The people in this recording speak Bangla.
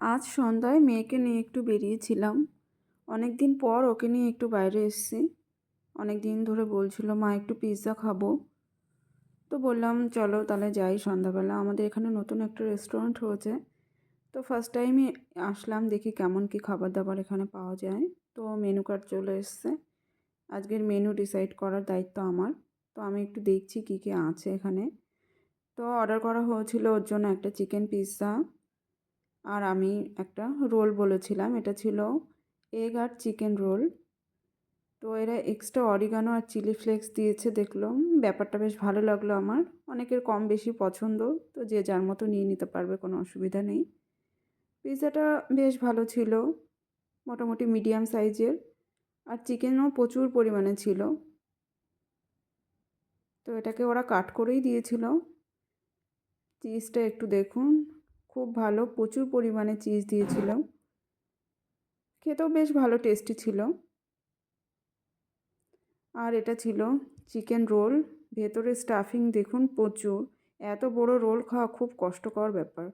আজ সন্ধ্যায় মেয়েকে নিয়ে একটু বেরিয়েছিলাম। অনেক দিন পর ওকে নিয়ে একটু বাইরে এসেছি। অনেক দিন ধরে বলছিল মা একটু পিৎজা খাবো। তো বললাম চলো তাহলে যাই সন্ধ্যাবেলা। আমাদের এখানে নতুন একটা রেস্টুরেন্ট হয়েছে। তো ফার্স্ট টাইমই আসলাম, দেখি কেমন কী খাবার দাবার এখানে পাওয়া যায়। তো মেনু কার্ড চলে এসছে। আজকের মেনু ডিসাইড করার দায়িত্ব আমার। তো আমি একটু দেখছি কী কী আছে এখানে। তো অর্ডার করা হয়েছিল ওর জন্য একটা চিকেন পিৎজা। আর আমি একটা রোল বলেছিলাম, এটা ছিল এগ আর চিকেন রোল। তো এরা এক্সট্রা অরিগানো আর চিলি ফ্লেক্স দিয়েছে, দেখলাম ব্যাপারটা বেশ ভালো লাগলো আমার। অনেকের কম বেশি পছন্দ, তো যে যার মতো নিয়ে নিতে পারবে, কোনো অসুবিধা নেই। পিৎজাটা বেশ ভালো ছিল, মোটামুটি মিডিয়াম সাইজের। আর চিকেনও প্রচুর পরিমাণে ছিল। তো এটাকে ওরা কাট করেই দিয়েছিল। চিজটা একটু দেখুন, খুব ভালো, প্রচুর পরিমাণে চিজ দিয়েছিল। খেতেও বেশ ভালো টেস্টি ছিল। আর এটা ছিল চিকেন রোল। ভেতরে স্টাফিং দেখুন প্রচুর। এত বড় রোল খাওয়া খুব কষ্টকর ব্যাপার।